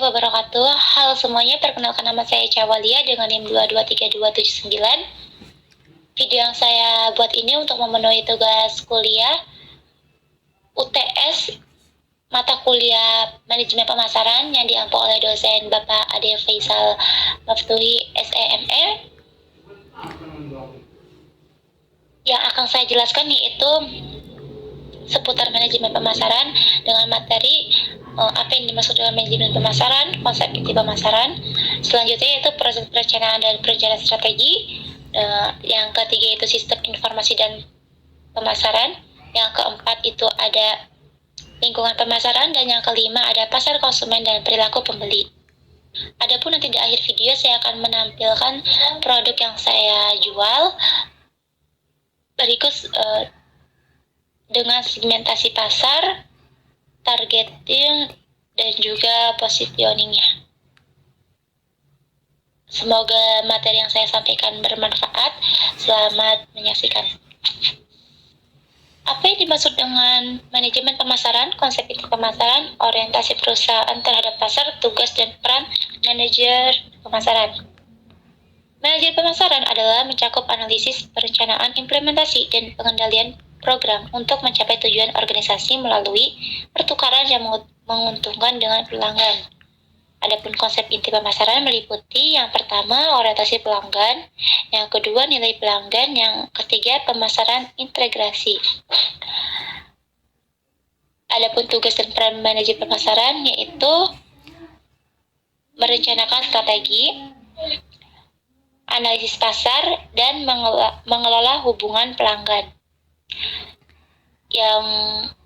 wabarakatuh. Halo semuanya, perkenalkan nama saya Cawalia dengan NIM 223279. Video yang saya buat ini untuk memenuhi tugas kuliah UTS mata kuliah Manajemen Pemasaran yang diampu oleh dosen Bapak Ade Faisal Maftuhi SEME. Yang akan saya jelaskan yaitu seputar manajemen pemasaran dengan materi apa yang dimaksud dengan manajemen pemasaran, konsep inti pemasaran. Selanjutnya yaitu proses perencanaan dan perencanaan strategi. Yang ketiga itu sistem informasi dan pemasaran. Yang keempat itu ada lingkungan pemasaran, dan yang kelima ada pasar konsumen dan perilaku pembeli. Adapun nanti di akhir video saya akan menampilkan produk yang saya jual berikut dengan segmentasi pasar, targeting, dan juga positioningnya. Semoga materi yang saya sampaikan bermanfaat. Selamat menyaksikan. Apa yang dimaksud dengan manajemen pemasaran, konsep inti pemasaran, orientasi perusahaan terhadap pasar, tugas dan peran manajer pemasaran. Manajer pemasaran adalah mencakup analisis, perencanaan, implementasi, dan pengendalian program untuk mencapai tujuan organisasi melalui pertukaran yang menguntungkan dengan pelanggan. Adapun konsep inti pemasaran meliputi yang pertama orientasi pelanggan, yang kedua nilai pelanggan, yang ketiga pemasaran integrasi. Adapun tugas dan peran manajer pemasaran yaitu merencanakan strategi, analisis pasar, dan mengelola hubungan pelanggan. Yang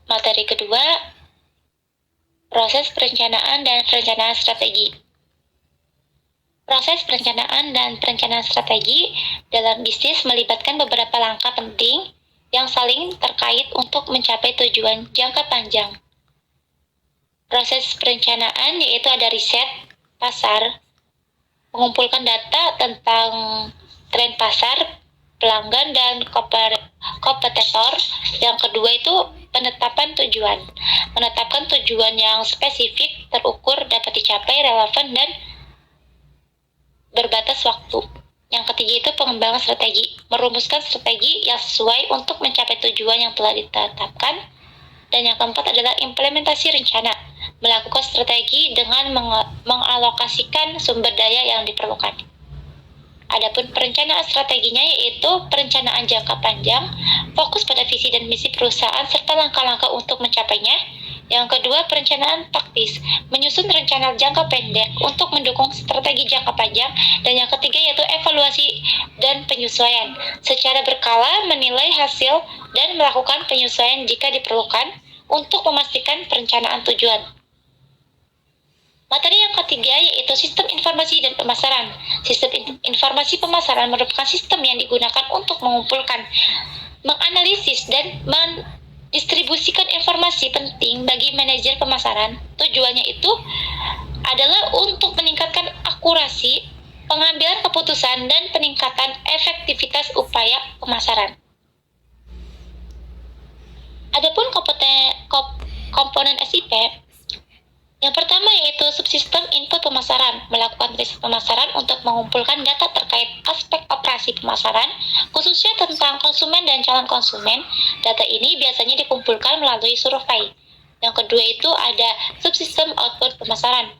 materi kedua, proses perencanaan dan perencanaan strategi. Proses perencanaan dan perencanaan strategi dalam bisnis melibatkan beberapa langkah penting yang saling terkait untuk mencapai tujuan jangka panjang. Proses perencanaan yaitu ada riset pasar, mengumpulkan data tentang tren pasar, pelanggan, dan kompetitor. Yang kedua itu penetapan tujuan. Menetapkan tujuan yang spesifik, terukur, dapat dicapai, relevan, dan berbatas waktu. Yang ketiga itu pengembangan strategi. Merumuskan strategi yang sesuai untuk mencapai tujuan yang telah ditetapkan. Dan yang keempat adalah implementasi rencana. Melakukan strategi dengan mengalokasikan sumber daya yang diperlukan. Adapun perencanaan strateginya yaitu perencanaan jangka panjang, fokus pada visi dan misi perusahaan serta langkah-langkah untuk mencapainya. Yang kedua, perencanaan taktis, menyusun rencana jangka pendek untuk mendukung strategi jangka panjang. Dan yang ketiga yaitu evaluasi dan penyesuaian, secara berkala menilai hasil dan melakukan penyesuaian jika diperlukan untuk memastikan perencanaan tujuan. Materi yang ketiga yaitu sistem informasi dan pemasaran. Sistem informasi pemasaran merupakan sistem yang digunakan untuk mengumpulkan, menganalisis, dan mendistribusikan informasi penting bagi manajer pemasaran. Tujuannya itu adalah untuk meningkatkan akurasi pengambilan keputusan dan peningkatan efektivitas upaya pemasaran. Adapun komponen SIP, yang pertama yaitu subsistem input pemasaran, melakukan riset pemasaran untuk mengumpulkan data terkait aspek operasi pemasaran, khususnya tentang konsumen dan calon konsumen. Data ini biasanya dikumpulkan melalui survei. Yang kedua itu ada subsistem output pemasaran,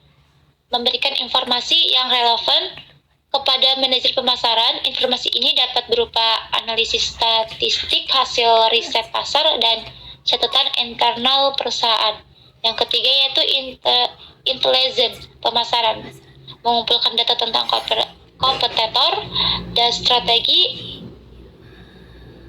memberikan informasi yang relevan kepada manajer pemasaran. Informasi ini dapat berupa analisis statistik, hasil riset pasar, dan catatan internal perusahaan. Yang ketiga yaitu intelligence pemasaran, mengumpulkan data tentang kompetitor dan strategi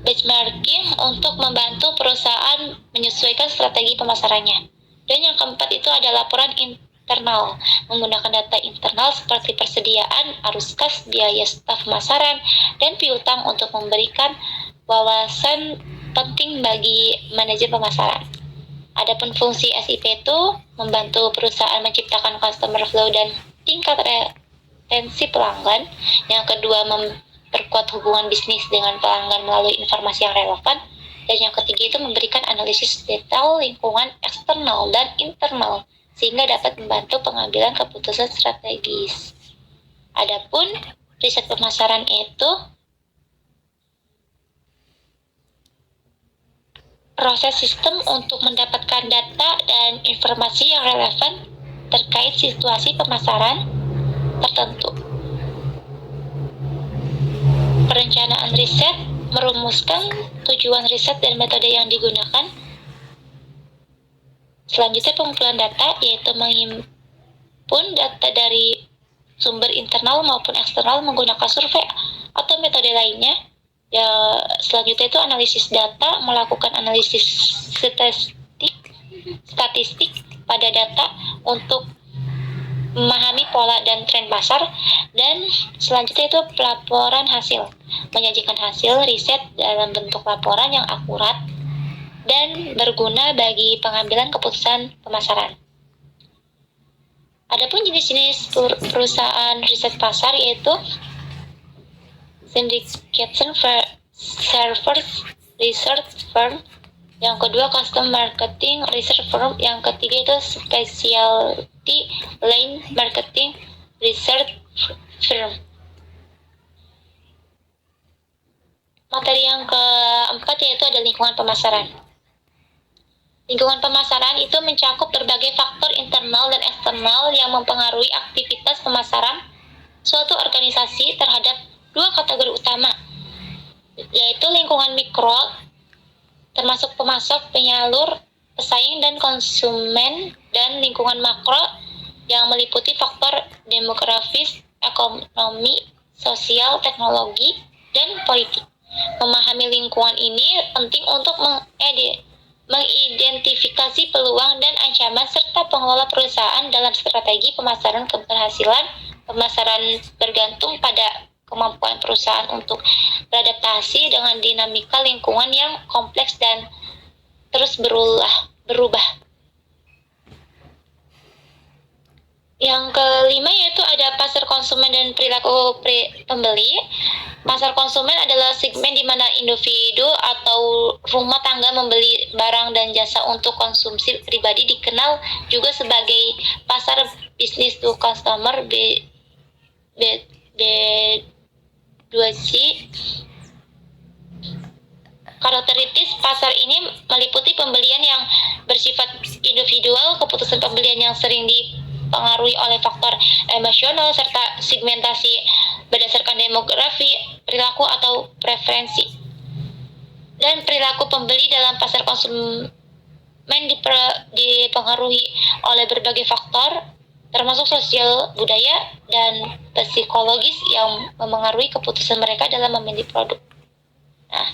benchmarking untuk membantu perusahaan menyesuaikan strategi pemasarannya. Dan yang keempat itu ada laporan internal, menggunakan data internal seperti persediaan, arus kas, biaya staf pemasaran, dan piutang untuk memberikan wawasan penting bagi manajer pemasaran. Adapun fungsi SIP itu membantu perusahaan menciptakan customer flow dan tingkat retensi pelanggan. Yang kedua, memperkuat hubungan bisnis dengan pelanggan melalui informasi yang relevan. Dan yang ketiga itu memberikan analisis detail lingkungan eksternal dan internal sehingga dapat membantu pengambilan keputusan strategis. Adapun riset pemasaran itu proses sistem untuk mendapatkan data dan informasi yang relevan terkait situasi pemasaran tertentu. Perencanaan riset merumuskan tujuan riset dan metode yang digunakan. Selanjutnya pengumpulan data, yaitu menghimpun data dari sumber internal maupun eksternal menggunakan survei atau metode lainnya. Ya, selanjutnya itu analisis data, melakukan analisis statistik pada data untuk memahami pola dan tren pasar. Dan selanjutnya itu pelaporan hasil, menyajikan hasil riset dalam bentuk laporan yang akurat dan berguna bagi pengambilan keputusan pemasaran. Adapun jenis-jenis perusahaan riset pasar yaitu syndication service research firm, yang kedua custom marketing research firm, yang ketiga itu specialty line marketing research firm. Materi yang keempat yaitu ada lingkungan pemasaran. Lingkungan pemasaran itu mencakup berbagai faktor internal dan eksternal yang mempengaruhi aktivitas pemasaran suatu organisasi terhadap dua kategori utama, yaitu lingkungan mikro, termasuk pemasok, penyalur, pesaing, dan konsumen, dan lingkungan makro yang meliputi faktor demografis, ekonomi, sosial, teknologi, dan politik. Memahami lingkungan ini penting untuk mengidentifikasi peluang dan ancaman serta pengelola perusahaan dalam strategi pemasaran. Keberhasilan pemasaran bergantung pada kemampuan perusahaan untuk beradaptasi dengan dinamika lingkungan yang kompleks dan terus berubah. Yang kelima yaitu ada pasar konsumen dan perilaku pembeli. Pasar konsumen adalah segmen di mana individu atau rumah tangga membeli barang dan jasa untuk konsumsi pribadi, dikenal juga sebagai pasar business to customer B2C. Karakteristik pasar ini meliputi pembelian yang bersifat individual, keputusan pembelian yang sering dipengaruhi oleh faktor emosional, serta segmentasi berdasarkan demografi, perilaku atau preferensi. Dan perilaku pembeli dalam pasar konsumen dipengaruhi oleh berbagai faktor, termasuk sosial, budaya, dan psikologis yang memengaruhi keputusan mereka dalam memilih produk. Nah,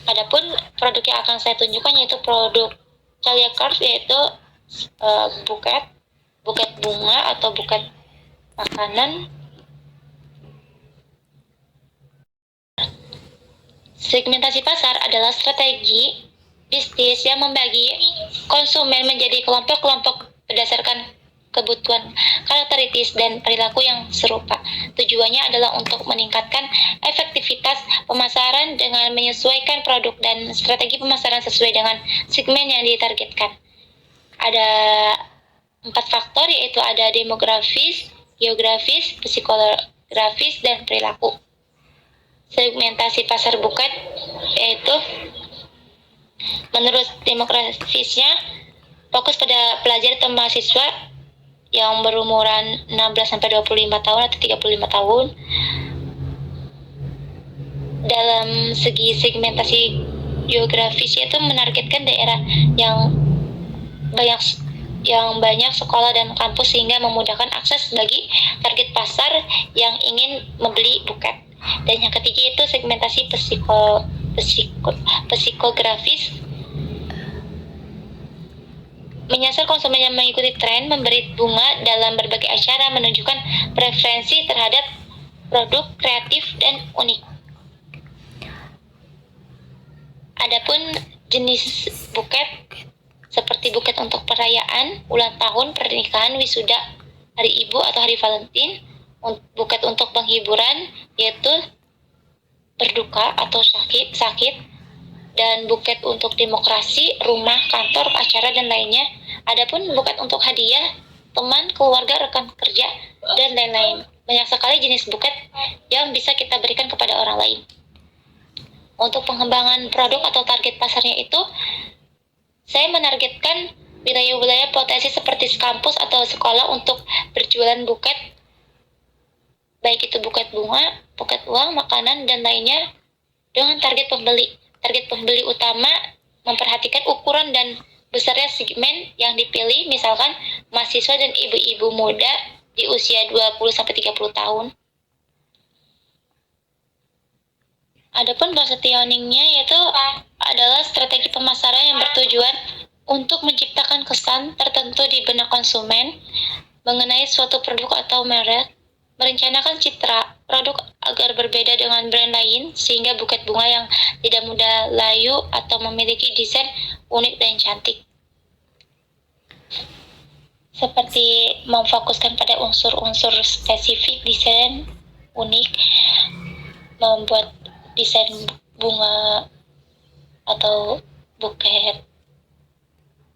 adapun produk yang akan saya tunjukkan yaitu produk Calia Card, yaitu buket bunga atau buket makanan. Segmentasi pasar adalah strategi bisnis yang membagi konsumen menjadi kelompok-kelompok berdasarkan kebutuhan, karakteristik, dan perilaku yang serupa. Tujuannya adalah untuk meningkatkan efektivitas pemasaran dengan menyesuaikan produk dan strategi pemasaran sesuai dengan segmen yang ditargetkan. Ada 4 faktor, yaitu ada demografis, geografis, psikologis, dan perilaku. Segmentasi pasar buket yaitu menurut demografisnya fokus pada pelajar atau mahasiswa yang berumuran 16-25 tahun atau 35 tahun. Dalam segi segmentasi geografis itu menargetkan daerah yang banyak sekolah dan kampus sehingga memudahkan akses bagi target pasar yang ingin membeli buket. Dan yang ketiga itu segmentasi psikografis, menyasar konsumen yang mengikuti tren, memberi bunga dalam berbagai acara, menunjukkan preferensi terhadap produk kreatif dan unik. Adapun jenis buket seperti buket untuk perayaan, ulang tahun, pernikahan, wisuda, hari ibu atau hari Valentine. Buket untuk penghiburan yaitu berduka atau sakit, dan buket untuk demokrasi, rumah, kantor, acara, dan lainnya. Adapun buket untuk hadiah teman, keluarga, rekan kerja, dan lain-lain. Banyak sekali jenis buket yang bisa kita berikan kepada orang lain. Untuk pengembangan produk atau target pasarnya itu, saya menargetkan wilayah-wilayah potensi seperti kampus atau sekolah untuk berjualan buket, baik itu buket bunga, buket uang, makanan, dan lainnya dengan target pembeli. Target pembeli utama memperhatikan ukuran dan besarnya segmen yang dipilih, misalkan mahasiswa dan ibu-ibu muda di usia 20-30 tahun. Adapun positioningnya yaitu adalah strategi pemasaran yang bertujuan untuk menciptakan kesan tertentu di benak konsumen mengenai suatu produk atau merek, merencanakan citra produk agar berbeda dengan brand lain sehingga buket bunga yang tidak mudah layu atau memiliki desain unik dan cantik. Seperti memfokuskan pada unsur-unsur spesifik desain unik, membuat desain bunga atau buket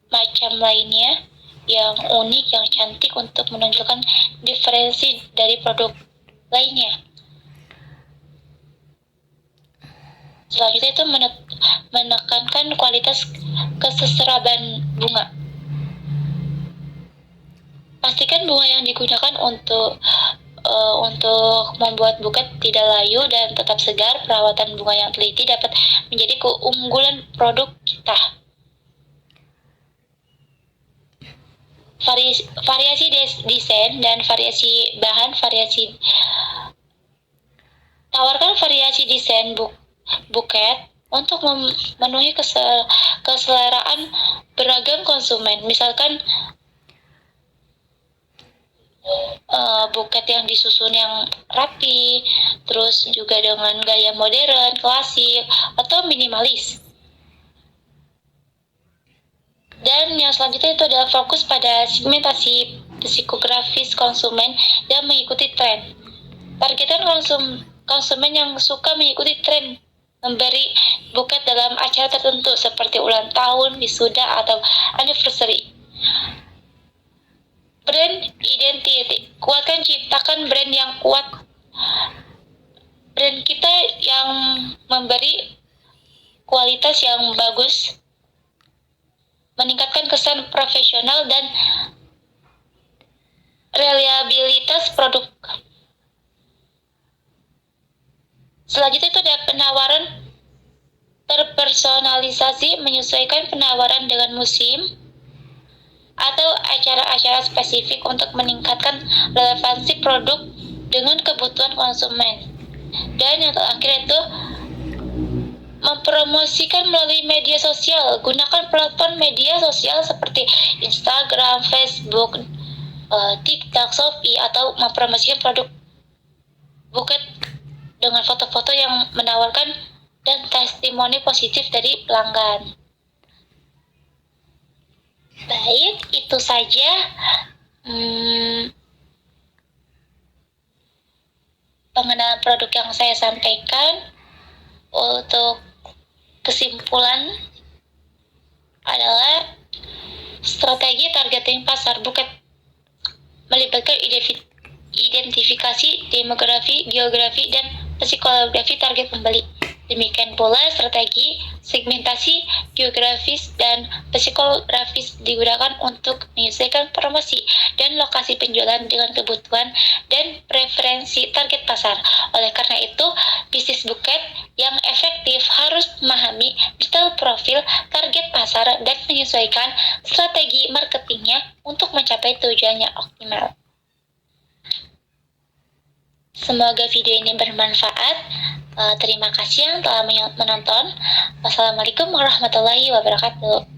macam lainnya yang unik, yang cantik untuk menunjukkan diferensi dari produk lainnya. Selanjutnya itu menekankan kualitas keseseraban bunga. Pastikan bunga yang digunakan untuk membuat buket tidak layu dan tetap segar. Perawatan bunga yang teliti dapat menjadi keunggulan produk kita. Variasi desain dan variasi bahan, tawarkan variasi desain buket untuk memenuhi keseleraan beragam konsumen. Misalkan buket yang disusun yang rapi, terus juga dengan gaya modern, klasik, atau minimalis. Dan yang selanjutnya itu adalah fokus pada segmentasi psikografis konsumen yang mengikuti tren. Targetan konsumen yang suka mengikuti tren, memberi buket dalam acara tertentu seperti ulang tahun, wisuda, atau anniversary. Brand identity, ciptakan brand yang kuat. Brand kita yang memberi kualitas yang bagus, meningkatkan kesan profesional dan reliabilitas produk. Selanjutnya itu ada penawaran terpersonalisasi, menyesuaikan penawaran dengan musim atau acara-acara spesifik untuk meningkatkan relevansi produk dengan kebutuhan konsumen. Dan yang terakhir itu mempromosikan melalui media sosial. Gunakan platform media sosial seperti Instagram, Facebook, TikTok, Shopee, atau mempromosikan produk buket dengan foto-foto yang menawarkan dan testimoni positif dari pelanggan. Baik, itu saja pengenalan produk yang saya sampaikan. Untuk kesimpulan adalah strategi targeting pasar buket melibatkan identifikasi demografi, geografi, dan psikologi target pembeli. Demikian pula strategi segmentasi geografis dan psikografis digunakan untuk menyesuaikan promosi dan lokasi penjualan dengan kebutuhan dan preferensi target pasar. Oleh karena itu, bisnis buket yang efektif harus memahami detail profil target pasar dan menyesuaikan strategi marketingnya untuk mencapai tujuannya optimal. Semoga video ini bermanfaat. Terima kasih yang telah menonton. Wassalamualaikum warahmatullahi wabarakatuh.